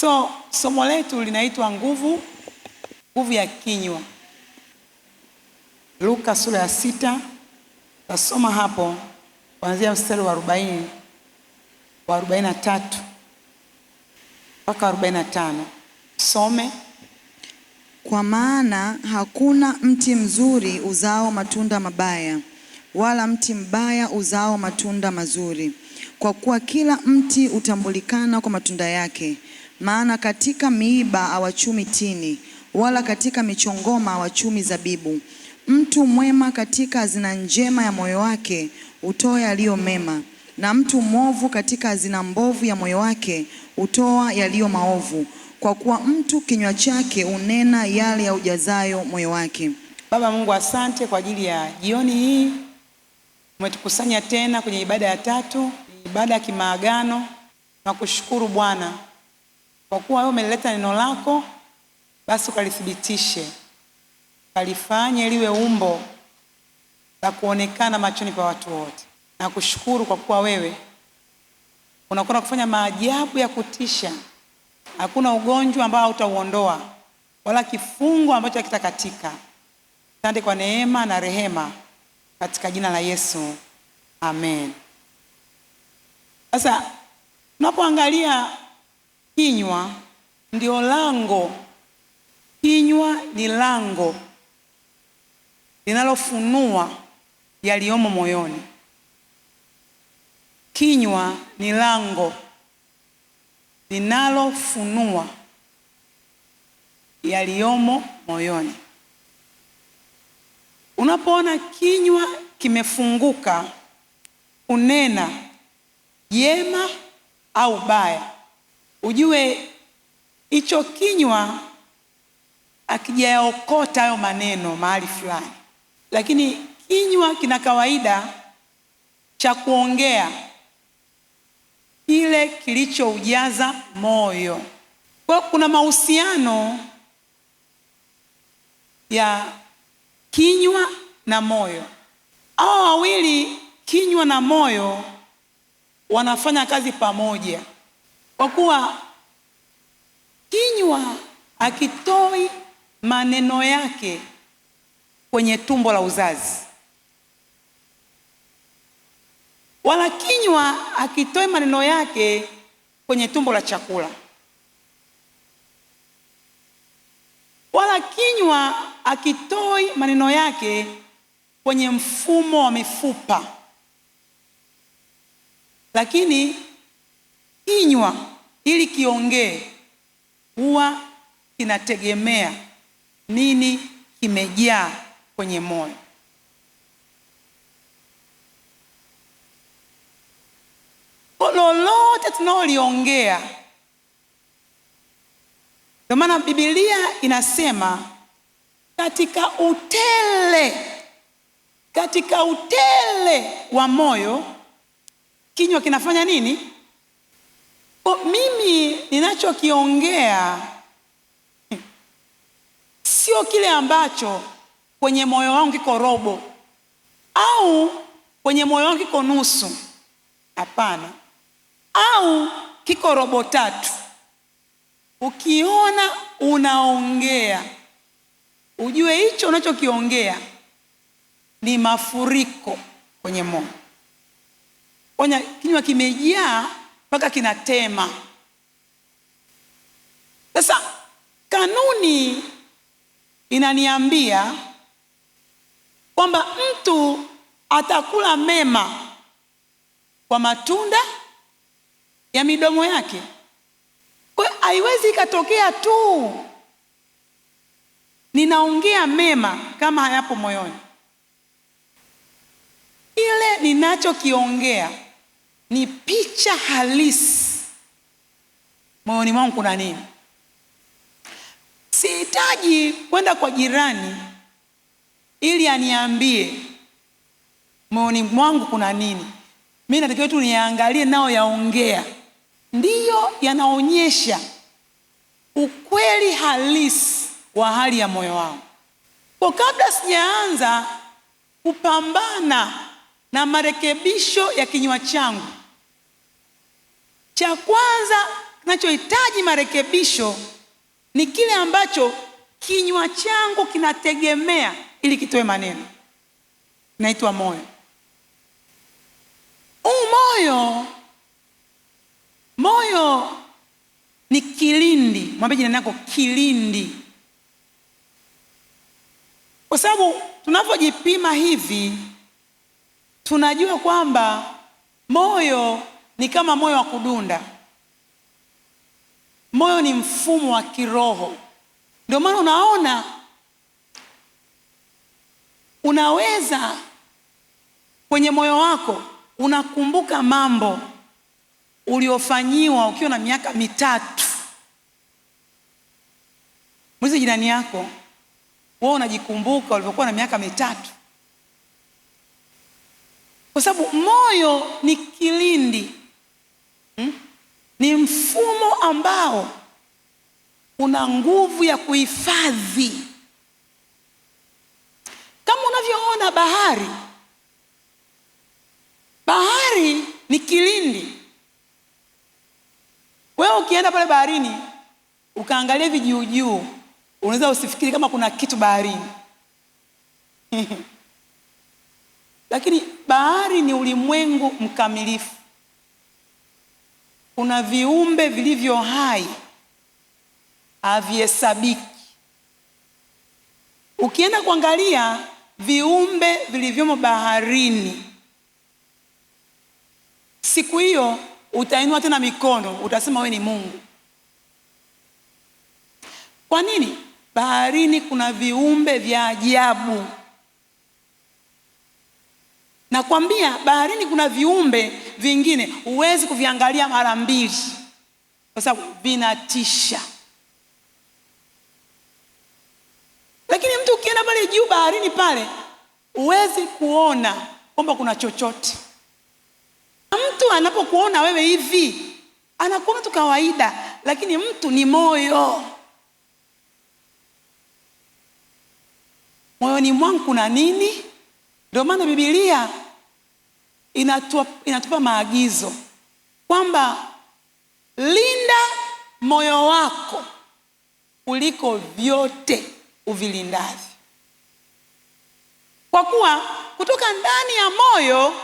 So somo letu linaitwa nguvu ya kinywa. Luka sura ya 6, tasoma hapo kuanzia mstari wa 40 wa 43 mpaka 45. Some. Kwa maana hakuna mti mzuri uzao matunda mabaya, wala mti mbaya uzao matunda mazuri. Kwa kuwa kila mti utambulikana kwa matunda yake. Maana katika miiba hawachumi tini, wala katika michongoma hawachumi zabibu. Mtu mwema katika hazina njema ya moyo wake hutoa yaliyo mema, na mtu mwovu katika hazina mbovu ya moyo wake hutoa yaliyo maovu. Kwa kuwa mtu kinywa chake unena yale ya ujazayo moyo wake. Baba Mungu, asante kwa ajili ya jioni hii. Umetukusanya tena kwenye ibada ya 3, ibada ya kimaagano. Nakushukuru Bwana kwa kuwa wewe umeleta neno lako, basi ukalithibitishe, kalifanye liwe umbo la kuonekana machoni pa watu wote. Nakushukuru kwa kuwa wewe unakwenda kufanya maajabu ya kutisha. Hakuna ugonjwa ambao hautauondoa, wala kifungo ambacho kitakatika. Asante kwa neema na rehema, katika jina la Yesu, amen. Sasa tunapoangalia kinywa, ndio lango. Kinywa ni lango linalofunua yaliyomo moyoni. Kinywa ni lango linalofunua yaliyomo moyoni. Unapoona kinywa kimefunguka kunena jema au baya, ujue hicho kinywa akijayaokota hayo maneno mahali fulani. Lakini kinywa kina kawaida cha kuongea kile kilichoujaza moyo. Kwa kuna mahusiano ya kinywa na moyo. Hao wawili, kinywa na moyo, wanafanya kazi pamoja. Kwa kuwa kinywa akitoi maneno yake kwenye tumbo la uzazi, wala kinywa akitoi maneno yake kwenye tumbo la chakula, wala kinywa akitoi maneno yake kwenye mfumo wa mifupa. Lakini kinywa ili kiongee huwa kinategemea nini kimejaa kwenye moyo. Lolote tunaoliongea, ndio maana Biblia inasema katika utele wa moyo kinywa kinafanya nini? Mimi ninachokiongea sio kile ambacho kwenye moyo wangu kiko robo au kwenye moyo wangu kiko nusu. Hapana, au kiko robo 3. Ukiona unaongea, ujue hicho unachokiongea ni mafuriko kwenye moyo. Onya, kinywa kimejaa mpaka kinatema. Sasa kanuni inaniambia kwamba mtu atakula mema kwa matunda ya midomo yake. Kwa hiyo haiwezi ikatokea tu ninaongea mema kama hayapo moyoni. Ile ninachokiongea ni picha halisi moyoni mwangu kuna nini. Sihitaji kwenda kwa jirani ili aniambie moyoni mwangu kuna nini. Mimi natakiwa tu niangalie nao yaongea, ndiyo yanaonyesha ukweli halisi wa hali ya moyo wangu. Kwa kabla sijaanza kupambana na marekebisho ya kinywa changu, cha kwanza kinachohitaji marekebisho ni kile ambacho kinywa changu kinategemea ili kitoe maneno. Naitwa moyo. Moyo ni kilindi. Mwambie jirani yako kilindi. Kwa sababu tunapojipima hivi, tunajua kwamba moyo ni kama moyo wa kudunda. Moyo ni mfumo wa kiroho. Ndio maana unaona unaweza kwenye moyo wako unakumbuka mambo uliofanyiwa ukiwa na miaka 3. Muulize jirani yako, wewe unajikumbuka ulivyokuwa na miaka 3? Kwa sababu moyo ni kilindi. Ni mfumo ambao una nguvu ya kuhifadhi. Kama unavyoona bahari ni kilindi. Wewe ukienda pale baharini ukaangalia vijiujuu, unaweza usifikiri kama kuna kitu baharini. Lakini bahari ni ulimwengu mkamilifu. Kuna viumbe vilivyo hai, havihesabiki. Ukienda kuangalia viumbe vilivyomo baharini, siku hiyo utainua tena mikono, utasema wewe ni Mungu. Kwa nini? Baharini kuna viumbe vya ajabu. Nakwambia baharini kuna viumbe vingine huwezi kuviangalia mara 2 kwa sababu vinatisha. Lakini mtu ukienda pale juu baharini pale huwezi kuona kwamba kuna chochote. Mtu anapokuona wewe hivi anakuona tu kawaida, lakini mtu ni moyo. Moyoni mwangu kuna nini? Ndio maana Biblia inatupa maagizo kwamba linda moyo wako kuliko vyote uvilindavyo. Kwa kuwa kutoka ndani ya moyo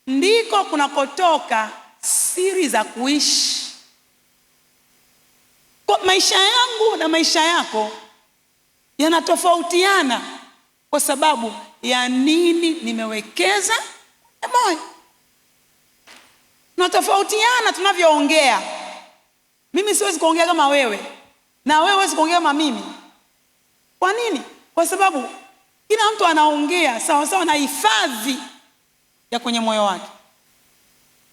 ndiko kunakotoka siri za kuishi. Kwa maisha yangu na maisha yako yanatofautiana kwa sababu ya nini nimewekeza moyo. Tunatofautiana tunavyoongea. Mimi siwezi kuongea kama wewe, na wewe huwezi kuongea kama mimi. Kwa nini? Kwa sababu kila mtu anaongea sawa sawa na hifadhi ya kwenye moyo wake.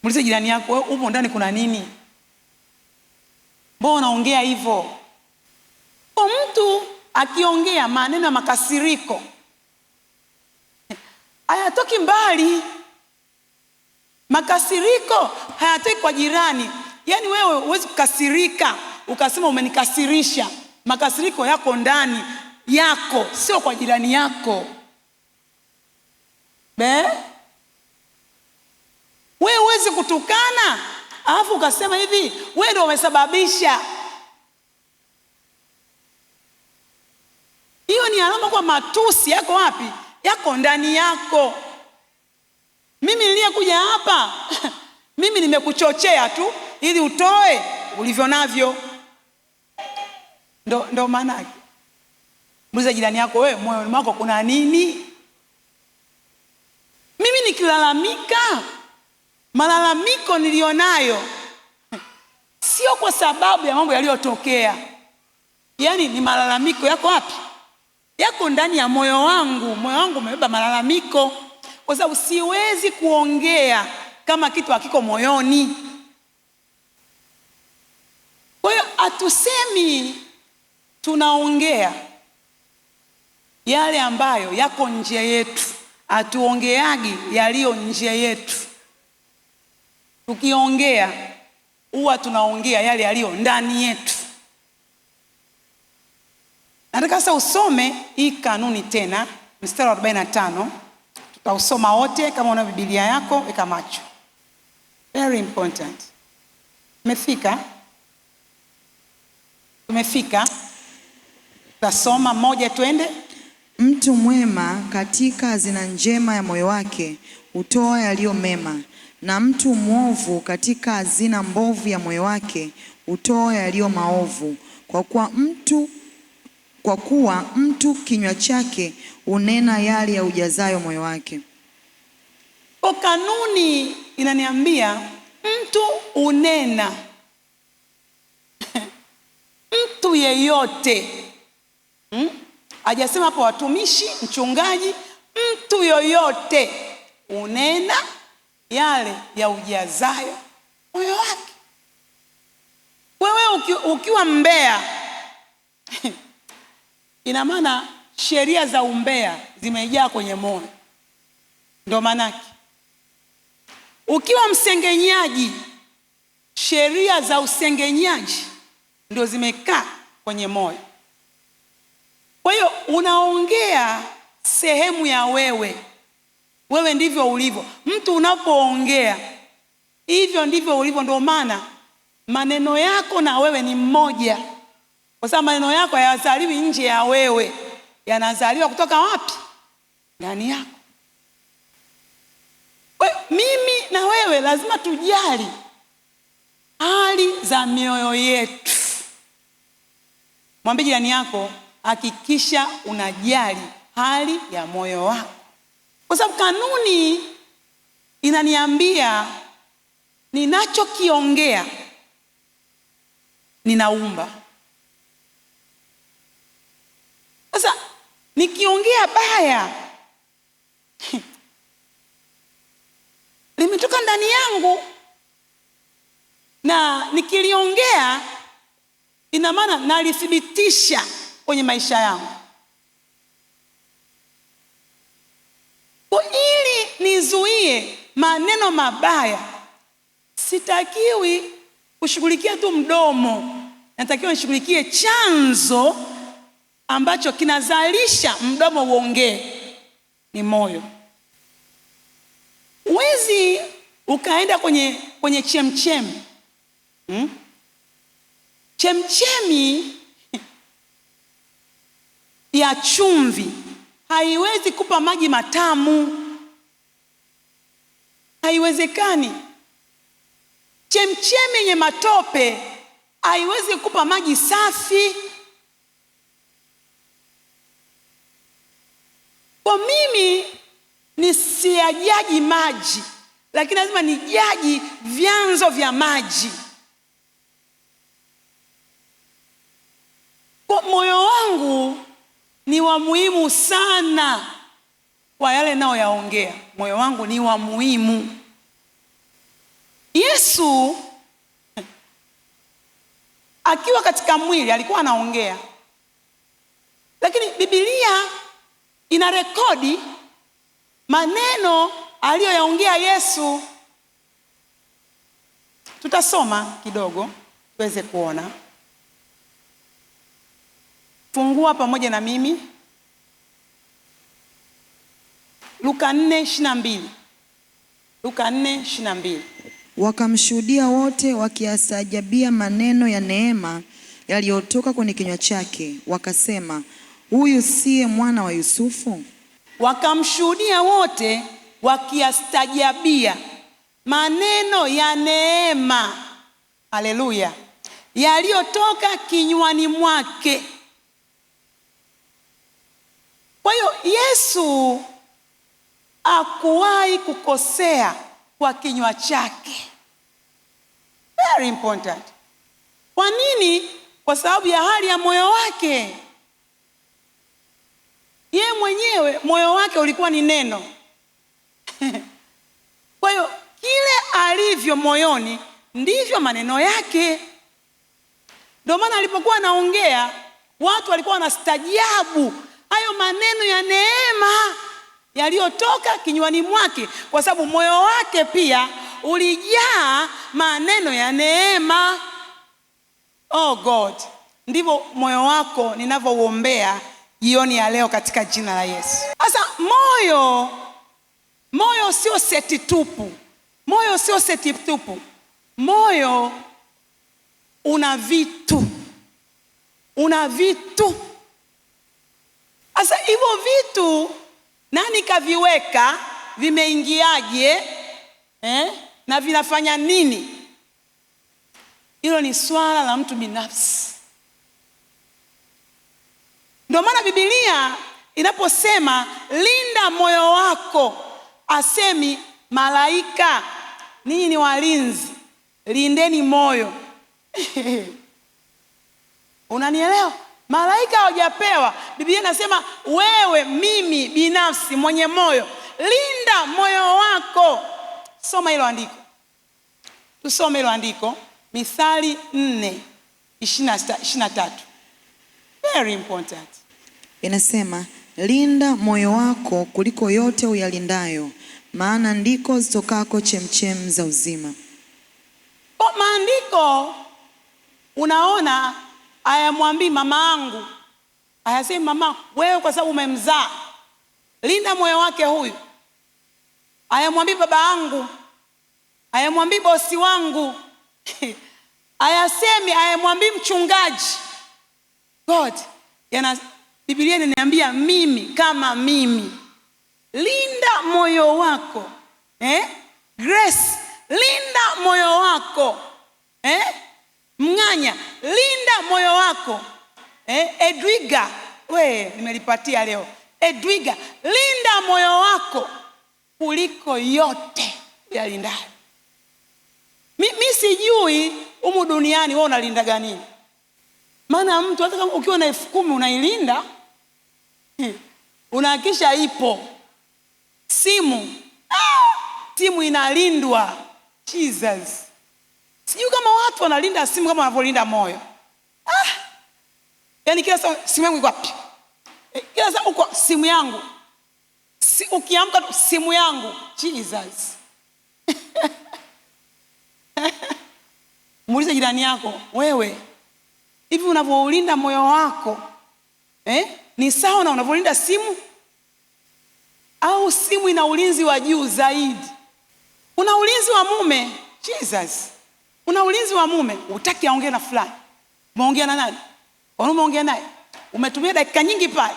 Muulize jirani yako, wewe upo ndani kuna nini? Mbona unaongea hivyo? Kwa mtu akiongea maneno ya makasiriko hayatoki mbali. Makasiriko hayatoki kwa jirani. Yaani wewe huwezi kukasirika ukasema umenikasirisha. Makasiriko yako ndani yako, sio kwa jirani yako. Wewe huwezi kutukana alafu ukasema hivi wewe ndio umesababisha. Hiyo ni alama kwa matusi yako wapi? Yako ndani yako. Mimi niliyekuja hapa mimi nimekuchochea tu ili utoe ulivyo navyo. Ndo maana yake. Muulize jirani yako, wewe moyoni mwako kuna nini? Mimi nikilalamika, malalamiko nilionayo sio kwa sababu ya mambo yaliyotokea. Yaani ni malalamiko yako wapi? Yako ndani ya moyo wangu. Moyo wangu umebeba malalamiko kwa sababu siwezi kuongea kama kitu hakiko moyoni. Kwa hiyo hatusemi, tunaongea yale ambayo yako nje yetu. Hatuongeagi yaliyo nje yetu. Tukiongea huwa tunaongea yale yaliyo ndani yetu. Nataka sasa usome hii kanuni tena, mstari wa 45. Tutausoma wote. Kama una Biblia yako weka macho. Very important. Umefika? Tumefika. Tasoma moja, twende. Mtu mwema katika hazina njema ya moyo wake hutoa yaliyo mema, na mtu mwovu katika hazina mbovu ya moyo wake hutoa yaliyo maovu. Kwa kuwa mtu kinywa chake unena yale ya ujazayo moyo wake. Kwa kanuni inaniambia mtu unena mtu yeyote, hajasema hapo watumishi, mchungaji, mtu yoyote unena yale ya ujazayo moyo wake. Wewe ukiwa mbea ina maana sheria za umbea zimejaa kwenye moyo, ndio maana ukiwa msengenyaji, sheria za usengenyaji ndio zimekaa kwenye moyo. Kwa hiyo unaongea sehemu ya wewe ndivyo ulivyo. Mtu unapoongea hivyo ndivyo ulivyo. Ndio maana maneno yako na wewe ni mmoja, kwa sababu maneno yako hayazaliwi nje ya wewe, yanazaliwa kutoka wapi? Ndani yako. Kwa hiyo mimi na wewe lazima tujali hali za mioyo yetu. Mwambie jirani yako, hakikisha unajali hali ya moyo wako, kwa sababu kanuni inaniambia ninachokiongea ninaumba. Sasa nikiongea baya limetoka ndani yangu, na nikiliongea ina maana nalithibitisha kwenye maisha yangu. Kwa ili nizuie maneno mabaya, sitakiwi kushughulikia tu mdomo, natakiwa nishughulikie chanzo ambacho kinazalisha mdomo uongee, ni moyo. Huwezi ukaenda kwenye chemchemi. Chemchemi ya chumvi haiwezi kupa maji matamu, haiwezekani. Chemchemi yenye matope haiwezi kupa maji safi. Kwa mimi nisiyajaji maji, lakini lazima nijaji vyanzo vya maji. Kwa moyo wangu ni wa muhimu sana kwa yale nao yaongea. Moyo wangu ni wa muhimu. Yesu akiwa katika mwili alikuwa anaongea, lakini Biblia ina rekodi maneno aliyoyaongea Yesu. Tutasoma kidogo tuweze kuona. Fungua pamoja na mimi Luka 4:22. Luka 4:22. Wakamshuhudia wote wakiyastaajabia maneno ya neema yaliyotoka kwenye kinywa chake, wakasema, huyu siye mwana wa Yusufu? Wakamshuhudia wote wakiyastaajabia maneno ya neema, haleluya, yaliyotoka kinywani mwake. Kwa hiyo Yesu hakuwahi kukosea kwa kinywa chake. Very important. Kwa nini? Kwa sababu ya hali ya moyo wake. Yeye mwenyewe moyo wake ulikuwa ni neno. Kwa hiyo kile alivyo moyoni ndivyo maneno yake. Ndio maana alipokuwa anaongea watu walikuwa wanastaajabu hayo maneno ya neema yaliyotoka kinywani mwake, kwa sababu moyo wake pia ulijaa maneno ya neema. Oh God, ndivyo moyo wako ninavyouombea jioni ya leo katika jina la Yesu. Sasa moyo sio seti tupu. Moyo sio seti tupu. Moyo una vitu. una vitu. Sasa hivyo vitu nani kaviweka, vimeingiaje, na vinafanya nini? Hilo ni swala la mtu binafsi. Ndio maana Biblia inaposema linda moyo wako, asemi malaika ninyi ni walinzi, lindeni moyo. Unanielewa? Malaika hawajapewa. Biblia inasema wewe, mimi binafsi mwenye moyo, linda moyo wako. Soma hilo andiko. Tusome hilo andiko, Mithali 4:23. Very important. Inasema, linda moyo wako kuliko yote uyalindayo, maana ndiko zitokako chemchem za uzima. Kwa maandiko unaona hayamwambii mama yangu, hayasemi mama wewe kwa sababu umemzaa linda moyo wake huyu. Hayamwambii baba yangu, hayamwambii bosi wangu, hayamwambii mchungaji. God, Biblia inaniambia mimi kama mimi, linda moyo wako. Grace, linda moyo wako. Mng'anya, linda moyo wako. Edwiga, nimelipatia leo. Edwiga, linda moyo wako kuliko yote yalindayo. Mimi sijui humu duniani wewe unalindaga nini. Maana mtu hata kama ukiwa na 10,000 unailinda, unahakisha ipo. Simu inalindwa. Jesus. Sijui kama watu wanalinda simu kama wanavyolinda moyo. Yaani kila saa simu yangu iko wapi? Kila saa uko simu yangu. Ukiamka simu yangu. Jesus. Muulize jirani yako, wewe hivi unavyolinda moyo wako ni sawa na unavyolinda simu? Au simu ina ulinzi wa juu zaidi? Una ulinzi wa mume. Jesus. Una ulinzi wa mume, utaki aongee na fulani. Umeongea na nani? Umeongea naye, umetumia dakika nyingi pale,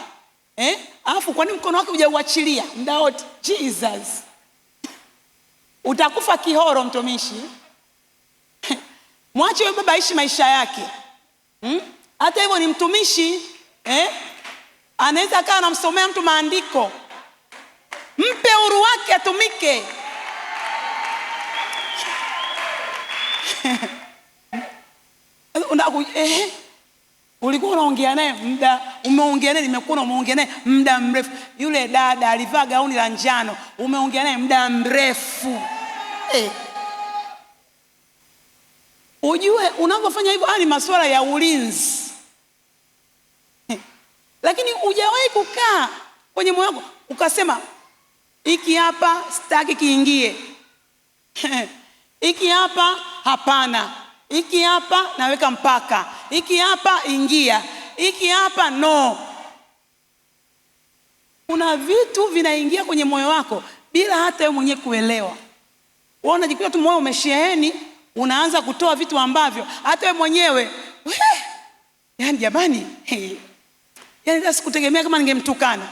alafu kwa nini mkono wake hujauachilia muda wote? Jesus. Utakufa kihoro mtumishi. Mwache yule baba aishi maisha yake. Hata hivyo ni mtumishi, anaweza kaa anamsomea mtu maandiko. Mpe uhuru wake atumike. Ulikuwa unaongea naye muda mrefu. Yule dada alivaa gauni la njano, umeongea naye muda mrefu. Ujue unapofanya hivyo ni masuala ya ulinzi. Lakini hujawahi kukaa kwenye moyo wako ukasema hiki hapa sitaki kiingie. Hiki hapa hapana. Hiki hapa naweka mpaka. Hiki hapa ingia. Hiki hapa no. Kuna vitu vinaingia kwenye moyo wako bila hata wewe mwenyewe kuelewa. Wewe unajikuta tu moyo umesheheni, unaanza kutoa vitu ambavyo hata wewe mwenyewe yaani jamani, yaani hata sikutegemea kama ningemtukana.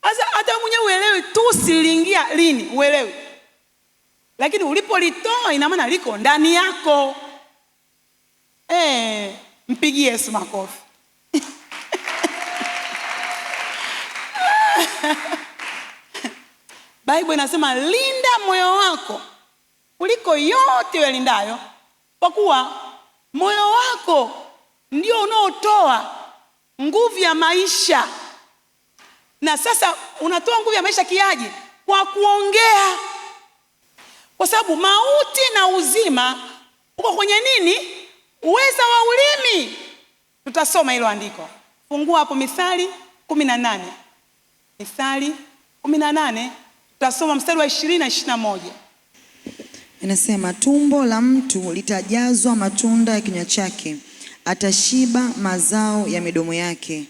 Sasa hata wewe mwenyewe uelewi tu siliingia lini, uelewi. Lakini ulipolitoa ina maana liko ndani yako. Mpigie Yesu makofi. Biblia inasema linda moyo wako kuliko yote yalindayo, kwa kuwa moyo wako ndio unaotoa nguvu ya maisha. Na sasa unatoa nguvu ya maisha kiaje? Kwa kuongea. Kwa sababu mauti na uzima uko kwenye nini? Uweza wa ulimi. Tutasoma hilo andiko. Fungua hapo Mithali 18. Mithali 18, tutasoma mstari wa 20 na 21. Inasema, tumbo la mtu litajazwa matunda ya kinywa chake, atashiba mazao ya midomo yake.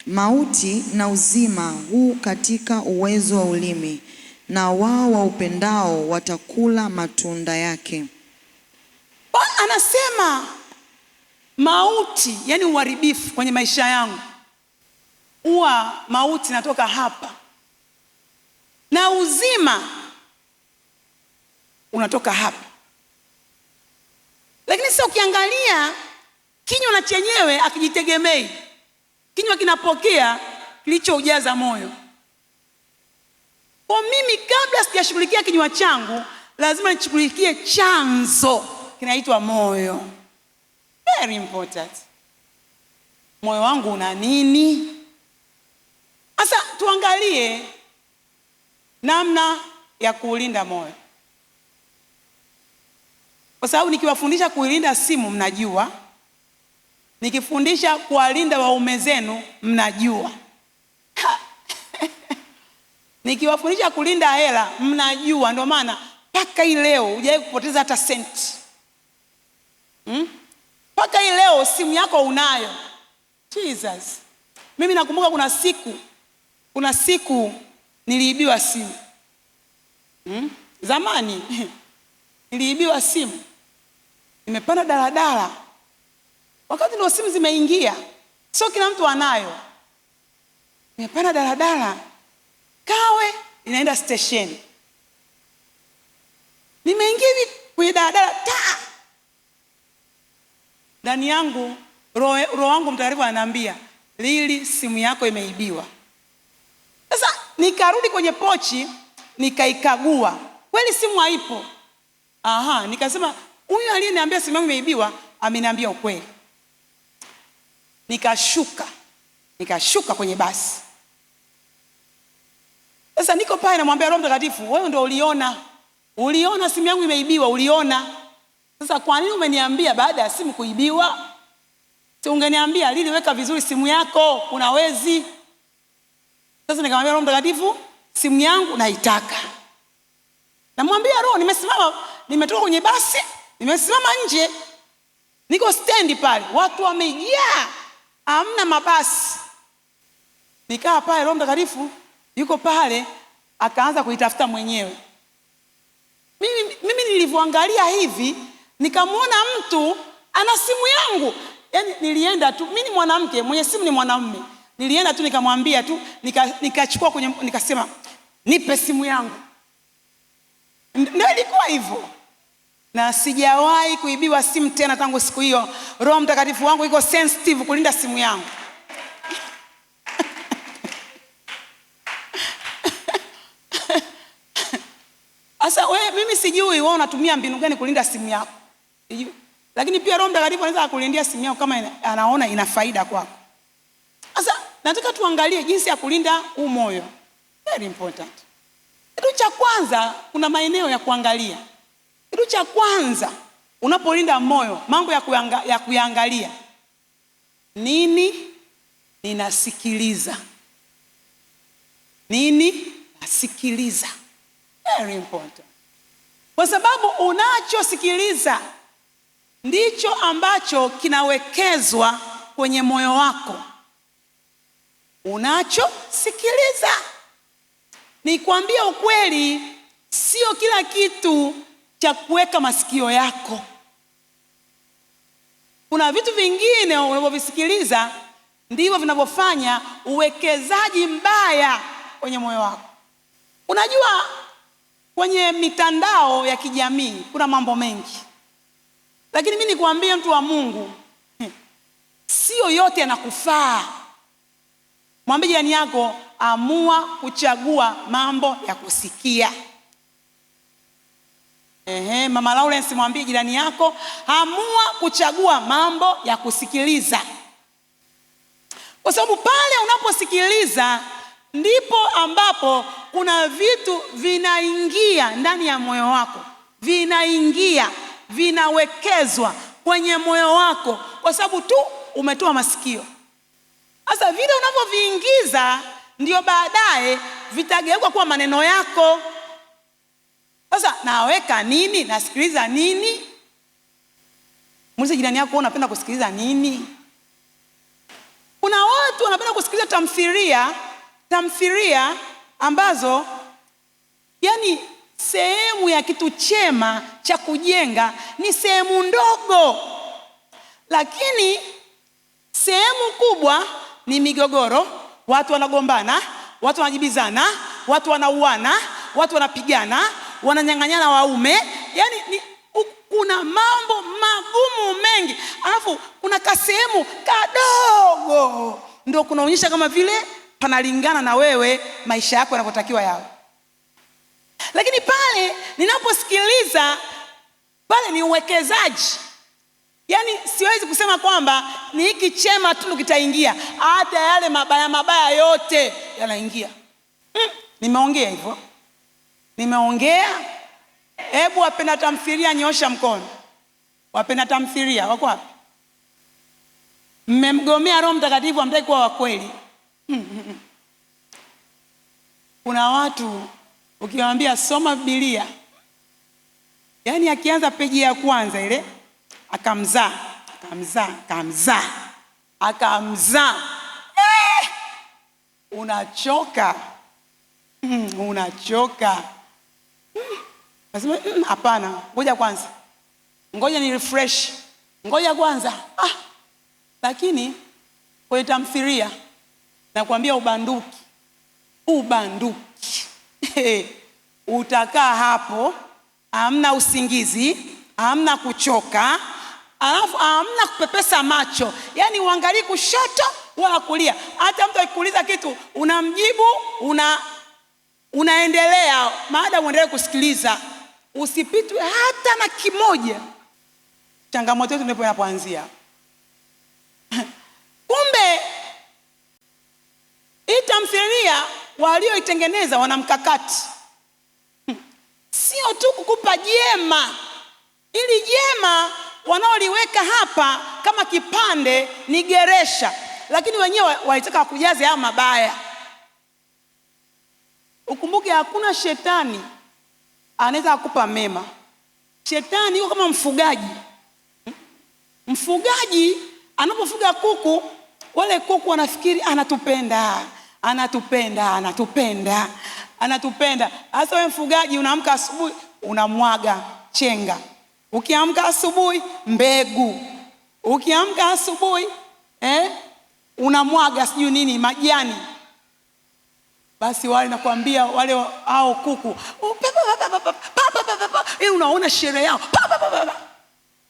Mauti na uzima huu katika uwezo wa ulimi, na wao waupendao watakula matunda yake. Anasema mauti, yani uharibifu kwenye maisha yangu, huwa mauti natoka hapa na uzima unatoka hapa. Lakini sasa ukiangalia kinywa na chenyewe akijitegemei, kinywa kinapokea kilichoujaza moyo. Kwa mimi kabla sijashughulikia kinywa changu, lazima nishughulikie chanzo kinaitwa moyo. Very important. Moyo wangu una nini? Sasa tuangalie namna ya kuulinda moyo, kwa sababu nikiwafundisha kuilinda simu mnajua, nikifundisha kuwalinda waume zenu mnajua nikiwafundisha kulinda hela mnajua. Ndio maana mpaka hii leo hujawahi kupoteza hata senti. Mpaka hii leo simu yako unayo. Jesus. Mimi nakumbuka kuna siku niliibiwa simu. Zamani niliibiwa simu. Nimepanda daladala, wakati ndio simu zimeingia, sio kila mtu anayo. Nimepanda daladala Kawe inaenda station, nimeingia hivi kwenye daladala, ndani yangu roho wangu mtaarifa ananiambia, Lili, simu yako imeibiwa. Sasa nikarudi kwenye pochi, nikaikagua, kweli simu haipo. Nikasema huyu aliyeniambia simu yangu imeibiwa ameniambia ukweli. Nikashuka kwenye basi. Sasa niko pale namwambia Roho Mtakatifu, wewe ndio uliona simu yangu imeibiwa, uliona. Sasa kwa nini umeniambia baada ya simu kuibiwa? Si ungeniambia, Lili, weka vizuri simu yako, kuna wezi. Sasa nikamwambia Roho Mtakatifu, simu yangu naitaka. Namwambia Roho, nimetoka kwenye basi, nimesimama nje, niko stendi pale, watu wamejaa, hamna mabasi. Nikaa pale, Roho Mtakatifu yuko pale, akaanza kuitafuta mwenyewe. Mimi nilivyoangalia hivi, nikamwona mtu ana simu yangu. Yaani nilienda tu, mimi ni mwanamke, mwenye simu ni mwanamume. Nilienda tu nikamwambia tu, nikachukua nikasema, nipe simu yangu. Ndio ilikuwa hivyo. Na sijawahi kuibiwa simu tena tangu siku hiyo. Roho Mtakatifu wangu iko sensitive kulinda simu yangu. Sasa mimi sijui wewe unatumia mbinu gani kulinda simu yako. Sijui. Lakini pia Roho Mtakatifu anaweza kulindia simu yako kama anaona ina faida kwako. Sasa nataka tuangalie jinsi ya kulinda huu moyo. Very important. Kitu cha kwanza, kuna maeneo ya kuangalia. Kitu cha kwanza, unapolinda moyo, mambo ya kuangalia. Nini ninasikiliza? Nini nasikiliza? Very important. Kwa sababu unachosikiliza ndicho ambacho kinawekezwa kwenye moyo wako. Unachosikiliza. Nikwambie ukweli, sio kila kitu cha kuweka masikio yako. Kuna vitu vingine unavyovisikiliza ndivyo vinavyofanya uwekezaji mbaya kwenye moyo wako. Unajua, kwenye mitandao ya kijamii kuna mambo mengi. Lakini mimi nikwambie mtu wa Mungu, sio yote yanakufaa. Mwambie jirani yako, amua kuchagua mambo ya kusikia. Mama Lawrence, mwambie jirani yako, amua kuchagua mambo ya kusikiliza. Kwa sababu pale unaposikiliza ndipo ambapo kuna vitu vinaingia ndani ya moyo wako. Vinawekezwa kwenye moyo wako kwa sababu tu umetoa masikio. Sasa vile unavyoviingiza ndio baadaye vitageuka kuwa maneno yako. Sasa naweka nini? Nasikiliza nini? Muulize jirani yako, unapenda kusikiliza nini? Kuna watu wanapenda kusikiliza tamthilia ambazo yani sehemu ya kitu chema cha kujenga ni sehemu ndogo. lakini sehemu kubwa ni migogoro. Watu wanagombana, watu wanajibizana, watu wanauana, watu wanapigana, wananyang'anyana waume. Yani kuna mambo magumu mengi, alafu kuna kasehemu kadogo ndio kunaonyesha kama vile panalingana na wewe maisha yako yanavyotakiwa yawe. Lakini pale ninaposikiliza, pale ni uwekezaji. Yani siwezi kusema kwamba ni hiki chema tu kitaingia, hata yale mabaya yote yanaingia. Nimeongea hivyo? Nimeongea? Hebu wapenda tamthilia nyosha mkono. Wapenda tamthilia wako wapi? Mmemgomea Roho Mtakatifu, hamtaki kuwa wa kweli. Kuna watu ukiwaambia soma Biblia, yani akianza peji ya kwanza ile akamzaa unachoka. Unachoka. Nasema hapana, ngoja kwanza, ngoja ni refresh, ngoja kwanza. Lakini kwenye tamthilia nakwambia ubanduki. Utakaa hapo, hamna usingizi, hamna kuchoka, alafu hamna kupepesa macho. Yani uangalie kushoto wala kulia. Hata mtu akikuuliza kitu unamjibu, unaendelea, maadamu uendelee kusikiliza. Usipitwe hata na kimoja. Changamoto yetu ndipo inapoanzia. Kumbe hii tamthilia walioitengeneza wana mkakati. Sio tu kukupa jema. Ili jema wanaoliweka hapa kama kipande ni geresha, lakini wenyewe walitaka kujaze haya mabaya. Ukumbuke hakuna shetani anaweza kukupa mema. Shetani yuko kama mfugaji. Mfugaji anapofuga kuku, wale kuku wanafikiri anatupenda. Hasa wewe mfugaji unaamka asubuhi unamwaga chenga. Ukiamka asubuhi mbegu. Ukiamka asubuhi unamwaga sijui nini majani. Basi wale nakwambia wale hao kuku unaona sherehe yao.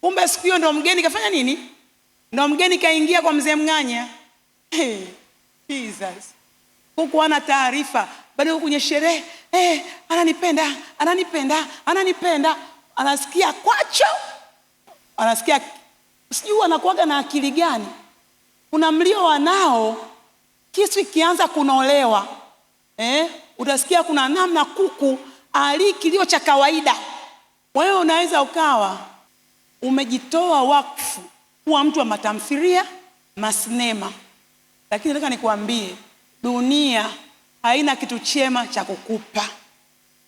Kumbe siku hiyo ndo mgeni kafanya nini? Ndo mgeni kaingia kwa mzee Mng'anya. Jesus. Kuku hana taarifa, bado kwenye sherehe, ananipenda. Anasikia kwacho. Anasikia sijui anakuaga na akili gani. Kuna mlio wanao kisu ikianza kunolewa. Utasikia kuna namna kuku ali kilio cha kawaida. Wewe unaweza ukawa umejitoa wakfu kuwa mtu wa matamthilia, masinema. Lakini nataka nikwambie, dunia haina kitu chema cha kukupa.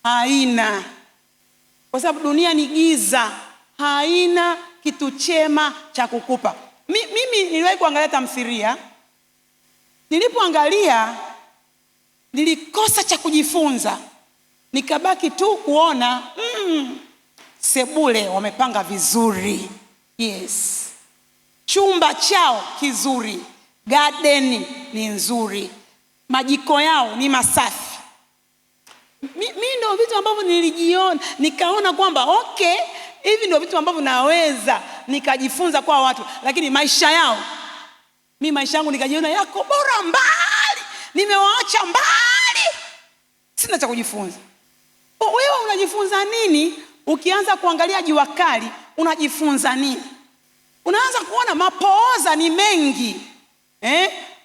Haina. Kwa sababu dunia ni giza, haina kitu chema cha kukupa. Mimi niliwahi kuangalia tamthilia. Nilipoangalia nilikosa cha kujifunza. Nikabaki tu kuona sebule wamepanga vizuri. Yes. Chumba chao kizuri. Garden ni nzuri. Majiko yao ni masafi. Mimi ndio vitu ambavyo nilijiona, nikaona kwamba hivi ndio vitu ambavyo naweza nikajifunza kwa watu. Lakini maisha yao, mimi maisha yangu nikajiona yako bora mbali. Nimewaacha mbali. Sina cha kujifunza. Wewe unajifunza nini? Ukianza kuangalia Jua Kali, unajifunza nini? Unaanza kuona mapooza ni mengi.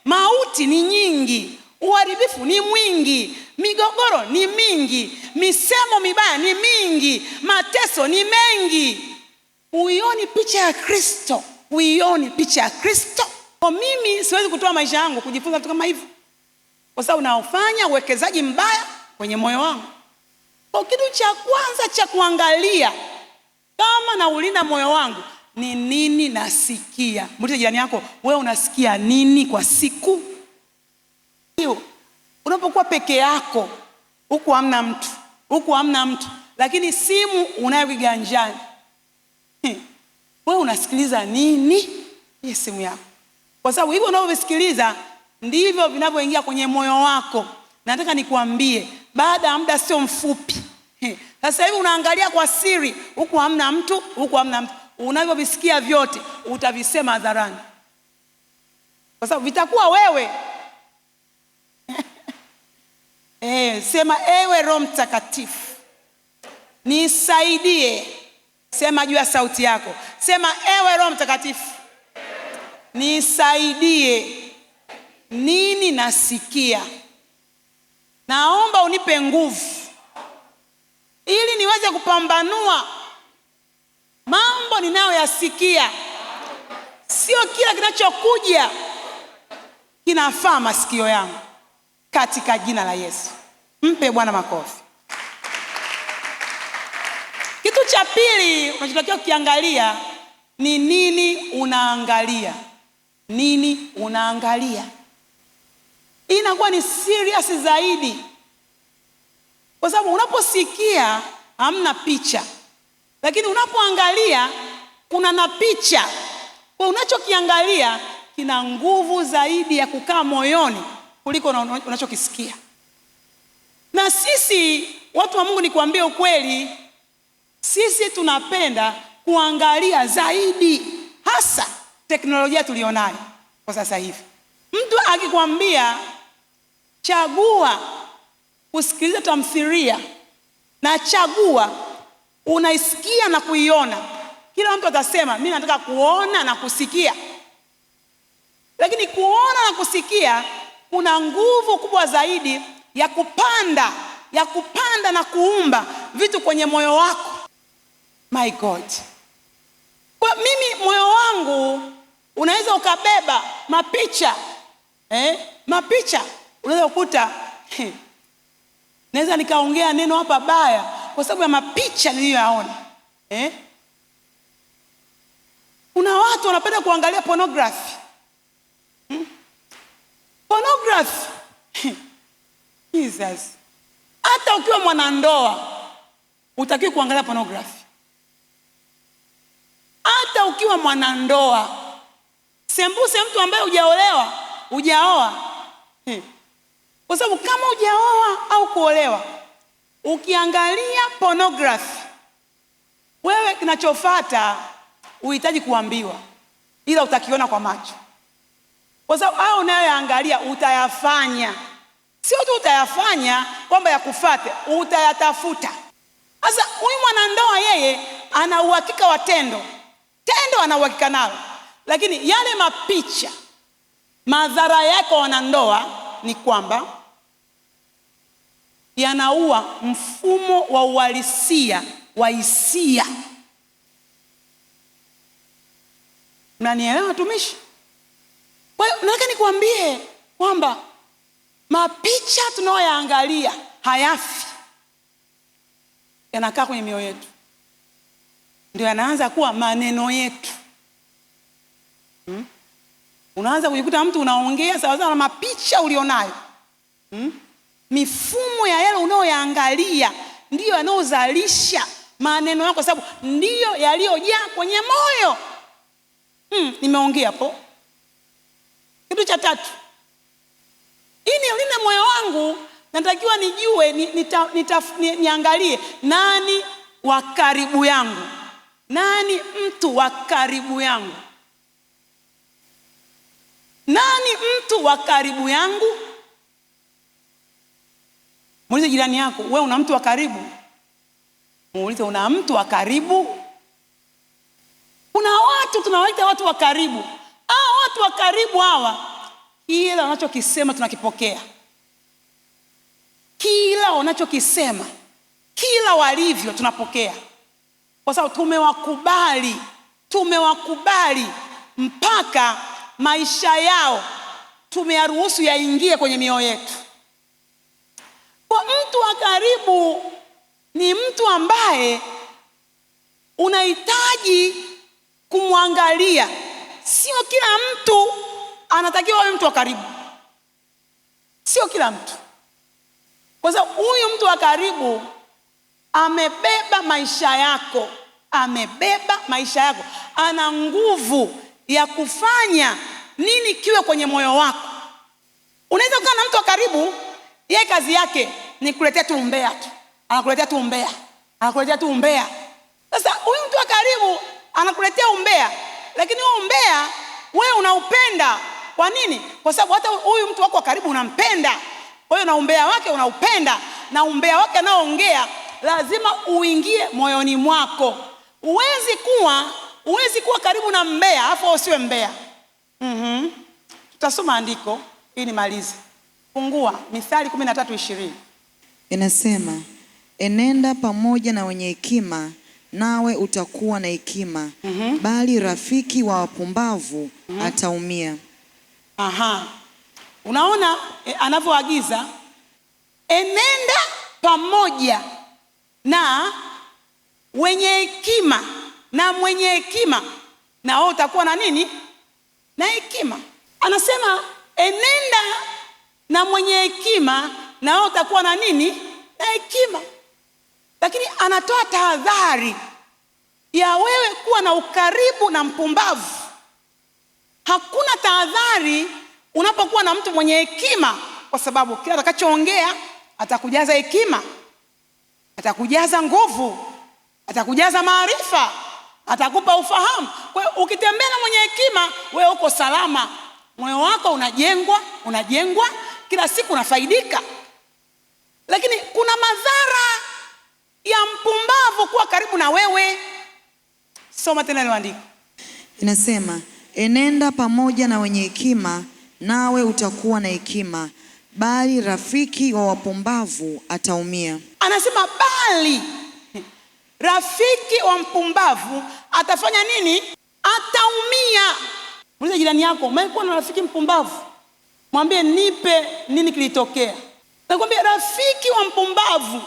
Mauti ni nyingi. Uharibifu ni mwingi. Migogoro ni mingi. Misemo mibaya ni mingi. Mateso ni mengi. Uioni picha ya Kristo. Kwa mimi siwezi kutoa maisha yangu kujifunza vitu kama hivyo. Kwa sababu naofanya uwekezaji mbaya kwenye moyo wangu. Kwa kitu cha kwanza cha kuangalia kama na ulinda moyo wangu ni nini nasikia. Muulize jirani yako, wewe unasikia nini kwa siku? Hiyo unapokuwa peke yako, huku hamna mtu, lakini simu unayo kiganjani. Wewe unasikiliza nini? hii simu yako, kwa sababu hivyo unavyovisikiliza ndivyo vinavyoingia kwenye moyo wako. Nataka nikuambie, baada ya muda sio mfupi, sasa hivi unaangalia kwa siri, huku hamna mtu, huku hamna mtu, unavyovisikia vyote utavisema hadharani, kwa sababu vitakuwa wewe. Sema, ewe Roho Mtakatifu nisaidie. Sema juu ya sauti yako, sema, ewe Roho Mtakatifu nisaidie. Nini nasikia? Naomba unipe nguvu ili niweze kupambanua mambo ninayoyasikia. Sio kila kinachokuja kinafaa masikio yangu, katika jina la Yesu. Mpe Bwana makofi. Kitu cha pili unachotakiwa kukiangalia ni nini unaangalia. Nini unaangalia? Hii inakuwa ni serious zaidi, kwa sababu unaposikia hamna picha, lakini unapoangalia kuna na picha. Kwa unachokiangalia kina nguvu zaidi ya kukaa moyoni kuliko unachokisikia. Na sisi watu wa Mungu, nikwambie ukweli, sisi tunapenda kuangalia zaidi, hasa teknolojia tulionayo kwa sasa hivi. Mtu akikwambia chagua kusikiliza tamthilia na chagua unaisikia na kuiona, kila mtu atasema mimi nataka kuona na kusikia. Lakini kuona na kusikia kuna nguvu kubwa zaidi ya kupanda na kuumba vitu kwenye moyo wako. My God. Kwa mimi moyo wangu unaweza ukabeba mapicha. Mapicha unaweza kukuta naweza nikaongea neno hapa baya kwa sababu ya mapicha niliyoyaona. Kuna watu wanapenda kuangalia pornography. Pornography. Jesus. Hata ukiwa mwanandoa hutakiwi kuangalia pornography. Hata ukiwa mwanandoa, sembuse mtu ambaye hujaoa. Kwa sababu kama hujaoa au kuolewa, ukiangalia pornography, wewe kinachofuata uhitaji kuambiwa, ila utakiona kwa macho. Kwa sababu hao unayoangalia utayafanya. Sio tu utayafanya kwamba yakufuate, utayatafuta. Sasa huyu mwanandoa yeye ana uhakika wa tendo ana uhakika nalo, lakini yale mapicha, madhara yake wanandoa ni kwamba yanaua mfumo wa uhalisia wa hisia. Mnanielewa watumishi? Kwa hiyo nataka nikwambie kwamba mapicha tunayoyaangalia hayafi, yanakaa kwenye mioyo yetu, ndio yanaanza kuwa maneno yetu. Unaanza kujikuta mtu unaongea sawa sawa na mapicha ulionayo. Mifumo ya yale unayoyaangalia ndiyo yanayozalisha maneno yako, sababu ndiyo yaliyojaa kwenye moyo. Nimeongea hapo. Kitu cha tatu, ili nilinde moyo wangu, natakiwa nijue, niangalie nani wa karibu yangu. Nani mtu wa karibu yangu? Nani mtu wa karibu yangu? Muulize jirani yako, wewe una mtu wa karibu? Muulize, una mtu wa karibu? Kuna watu tunawaita watu wa karibu. Watu wa karibu hawa, kila wanachokisema tunakipokea. Kila wanachokisema, kila walivyo tunapokea. Kwa sababu tumewakubali mpaka maisha yao tumeyaruhusu yaingie kwenye mioyo yetu. Kwa mtu wa karibu ni mtu ambaye unahitaji kumwangalia. Sio kila mtu anatakiwa awe mtu wa karibu. Sio kila mtu. Kwa sababu huyu mtu wa karibu amebeba maisha yako. Ana nguvu ya kufanya nini kiwe kwenye moyo wako. Unaweza kukaa na mtu wa karibu, yeye kazi yake ni kuletea tu umbea tu, anakuletea tu umbea, anakuletea tu umbea. Sasa huyu mtu wa karibu anakuletea umbea, lakini huo umbea wewe unaupenda. Kwa nini? Kwa sababu hata huyu mtu wako wa karibu unampenda. Kwa hiyo na umbea wake unaupenda, na umbea wake anaoongea lazima uingie moyoni mwako. Huwezi kuwa karibu na mbea afu usiwe mbea. Tutasoma andiko ili nimalize. Fungua Mithali 13:20. Inasema, enenda pamoja na wenye hekima, nawe utakuwa na hekima, bali rafiki wa wapumbavu ataumia. Unaona anavyoagiza, enenda pamoja na wenye hekima, na mwenye hekima na wewe utakuwa na nini? Na hekima. Anasema enenda na mwenye hekima na wewe utakuwa na nini? Na hekima. Lakini anatoa tahadhari ya wewe kuwa na ukaribu na mpumbavu. Hakuna tahadhari unapokuwa na mtu mwenye hekima, kwa sababu kila atakachoongea atakujaza hekima, atakujaza nguvu, atakujaza maarifa, atakupa ufahamu. Kwa hiyo ukitembea na mwenye hekima, wewe uko salama, moyo wako unajengwa, kila siku unafaidika. Lakini kuna madhara ya mpumbavu kuwa karibu na wewe. Soma tena ile andiko. Inasema, enenda pamoja na wenye hekima, nawe utakuwa na hekima, bali rafiki wa wapumbavu ataumia. Anasema bali rafiki wa mpumbavu atafanya nini? Ataumia. Muulize jirani yako, umekuwa na rafiki mpumbavu? Mwambie, nipe nini kilitokea. Nakwambia rafiki wa mpumbavu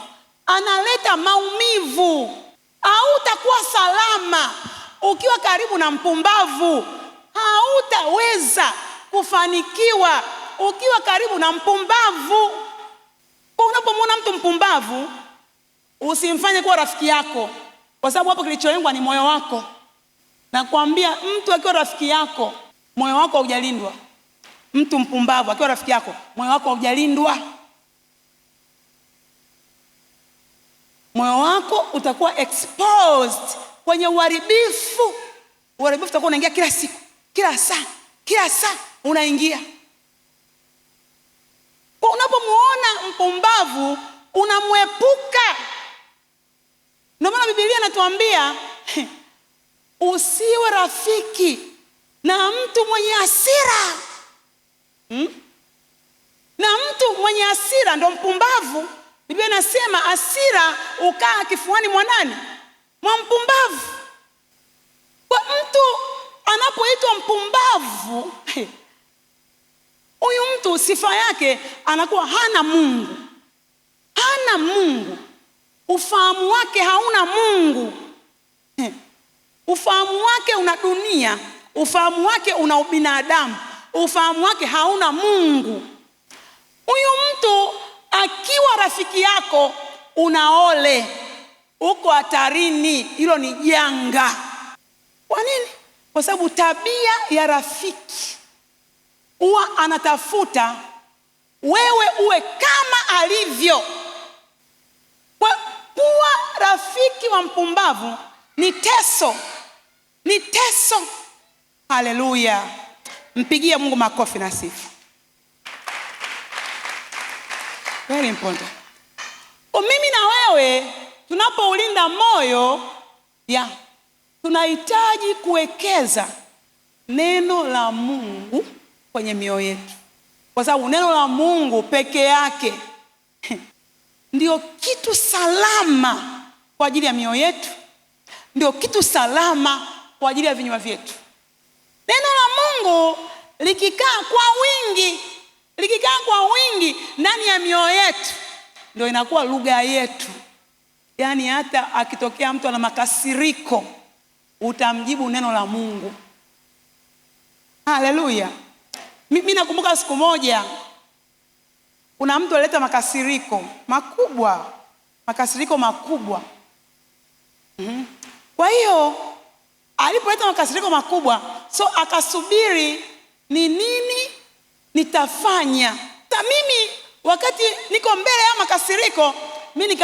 analeta maumivu. Hautakuwa salama ukiwa karibu na mpumbavu. Hautaweza kufanikiwa ukiwa karibu na mpumbavu. Kwa unapomwona mtu mpumbavu, usimfanye kuwa rafiki yako, kwa sababu hapo kilichoengwa ni moyo wako. Nakwambia mtu akiwa rafiki yako, moyo wako haujalindwa. Mtu mpumbavu akiwa rafiki yako, moyo wako haujalindwa. Moyo wako utakuwa exposed kwenye uharibifu. Uharibifu utakuwa unaingia kila siku, kila saa unaingia. Kwa unapomuona mpumbavu unamwepuka. Ndio maana Biblia inatuambia usiwe rafiki na mtu mwenye hasira. Na mtu mwenye hasira ndo mpumbavu. Biblia inasema hasira ukaa kifuani mwa nani? Mwa mpumbavu. Kwa mtu anapoitwa mpumbavu, huyu mtu sifa yake anakuwa hana Mungu. Hana Mungu. Ufahamu wake hauna Mungu. Ufahamu wake una dunia, ufahamu wake una ubinadamu, ufahamu wake hauna Mungu. Huyu mtu akiwa rafiki yako unaole, uko hatarini, hilo ni janga. Kwa nini? Kwa sababu tabia ya rafiki huwa anatafuta wewe uwe kama alivyo. Kwa kuwa rafiki wa mpumbavu ni teso. Ni teso. Haleluya. Mpigie Mungu makofi na sifa. Very important. Mimi na wewe tunapoulinda moyo, tunahitaji kuwekeza neno la Mungu kwenye mioyo yetu. Kwa sababu neno la Mungu peke yake ndio kitu salama kwa ajili ya mioyo yetu. Ndio kitu salama kwa ajili ya vinywa vyetu. Neno la Mungu likikaa kwa wingi ndani ya mioyo yetu, ndio inakuwa lugha yetu. Yaani hata akitokea mtu ana makasiriko, utamjibu neno la Mungu. Haleluya. Mimi nakumbuka siku moja kuna mtu alileta makasiriko makubwa. Kwa hiyo alipoleta makasiriko makubwa, so akasubiri ni nini nitafanya. Mimi wakati niko mbele ya makasiriko, mimi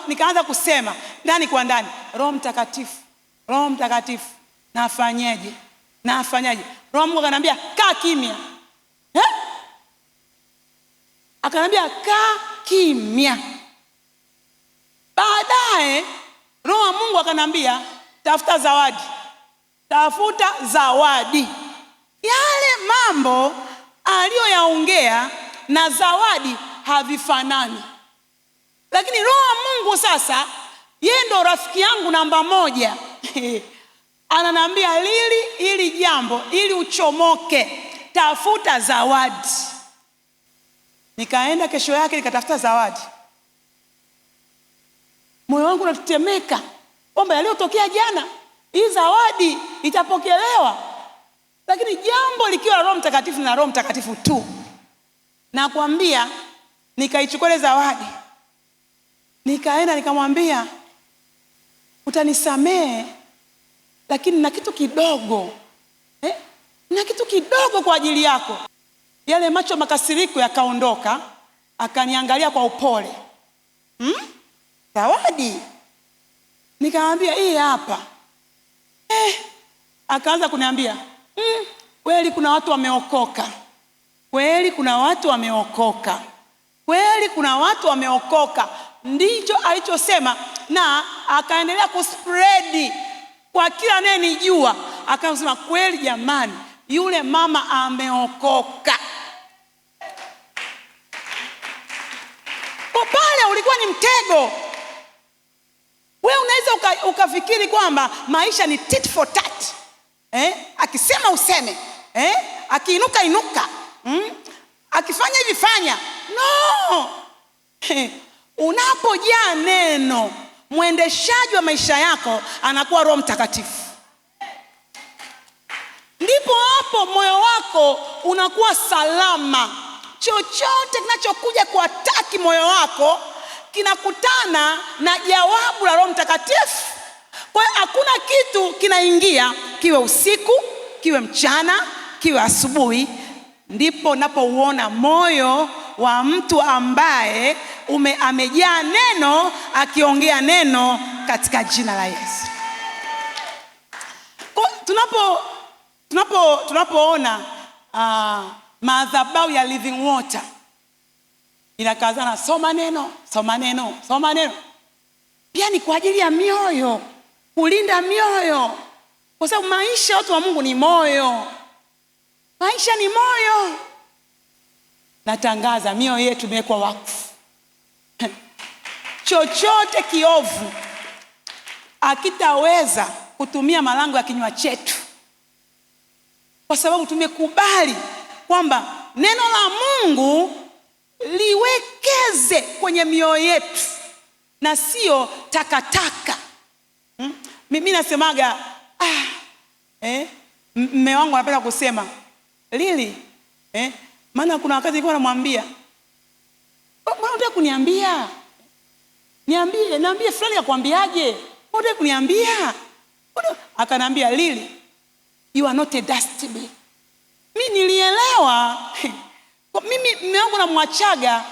nikaanza kusema ndani kwa ndani, Roho Mtakatifu, Roho Mtakatifu, nafanyaje? Roho Mungu akanambia kaa kimya. Akanambia kaa kimya. Baadaye Roho Mungu akanambia tafuta zawadi. Tafuta zawadi. Yale mambo aliyoyaongea na zawadi havifanani. Lakini Roho Mungu sasa, yeye ndo rafiki yangu namba 1. Ananambia Lili, ili jambo ili uchomoke, tafuta zawadi. Nikaenda kesho yake nikatafuta zawadi. Moyo wangu unatetemeka kwamba yaliyotokea jana, hii zawadi itapokelewa. Lakini jambo likiwa Roho Mtakatifu na Roho Mtakatifu tu, nakwambia nikaichukua ile zawadi. Nikaenda nikamwambia utanisamehe, lakini na kitu kidogo. Na kitu kidogo kwa ajili yako. Yale macho makasiriko yakaondoka, akaniangalia kwa upole. Zawadi. Nikamwambia hii hapa. Akaanza kuniambia, kweli kuna watu wameokoka. Kweli kuna watu wameokoka. Kweli kuna watu wameokoka. Ndicho alichosema, na akaendelea kuspread kwa kila anayenijua. Akasema kweli jamani, yule mama ameokoka. Kwa pale ulikuwa ni mtego. Wewe unaweza ukafikiri kwamba maisha ni tit for tat. Akisema useme. Akiinuka inuka. Akifanya hivi fanya. No. Unapojaa neno, mwendeshaji wa maisha yako anakuwa Roho Mtakatifu. Ndipo hapo moyo wako unakuwa salama. Chochote kinachokuja kuataki moyo wako kinakutana na jawabu la Roho Mtakatifu. Kwa hiyo hakuna kitu kinaingia, kiwe usiku, kiwe mchana, kiwe asubuhi. Ndipo napouona moyo wa mtu ambaye amejaa neno, akiongea neno katika jina la Yesu. Kwa tunapoona madhabahu ya Living Water inakazana soma neno. Pia ni kwa ajili ya mioyo, kulinda mioyo. Kwa sababu maisha watu wa Mungu ni moyo. Maisha ni moyo. Natangaza mioyo yetu imekuwa wakfu. Chochote kiovu akitaweza kutumia malango ya kinywa chetu, kwa sababu tumekubali kwamba neno la Mungu liwekeze kwenye mioyo yetu na sio takataka. Mimi nasemaga mume wangu anapenda kusema Lili, maana kuna wakati nilikuwa namwambia, mbona unataka kuniambia? Niambie fulani akwambiaje? Unataka kuniambia? Akanambia Lili, you are not a dustbin. Mimi nilielewa. Mimi mume wangu namwachaga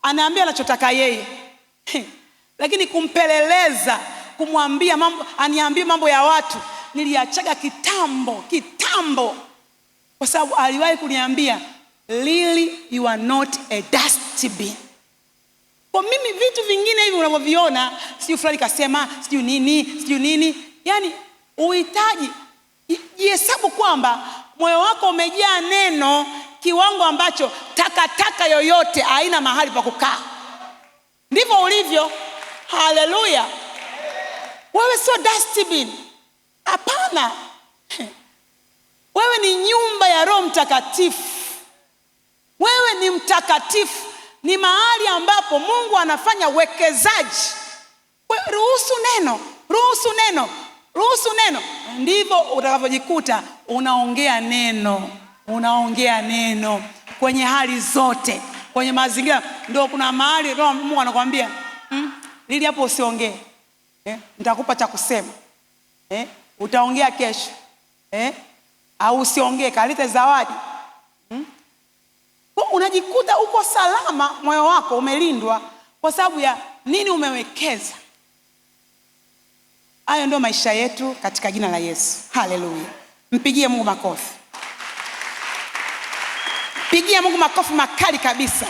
anaambia anachotaka yeye. Lakini kumpeleleza, kumwambia mambo, aniambie mambo ya watu, niliachaga kitambo. Kwa sababu aliwahi kuniambia Lili, you are not a dustbin. Kwa mimi vitu vingine hivi unavyoviona, sio fulani kasema, sio nini, yani uhitaji jihesabu kwamba moyo wako umejaa neno kiwango ambacho takataka yoyote haina mahali pa kukaa. Ndivyo ulivyo. Haleluya. Wewe sio dustbin. Hapana. Wewe ni nyumba ya Roho Mtakatifu. Wewe ni mtakatifu. Ni mahali ambapo Mungu anafanya uwekezaji. Ruhusu neno. Ndivyo utakavyojikuta unaongea neno kwenye hali zote, kwenye mazingira. Ndio kuna mahali Roho Mungu anakuambia, Lili hapo usiongee. Nitakupa cha kusema. utaongea kesho au usiongee, kalete zawadi. Kwa unajikuta uko salama, moyo wako umelindwa kwa sababu ya nini? Umewekeza. Hayo ndio maisha yetu katika jina la Yesu. Haleluya. Mpigie Mungu makofi. Pigia Mungu makofi makali kabisa.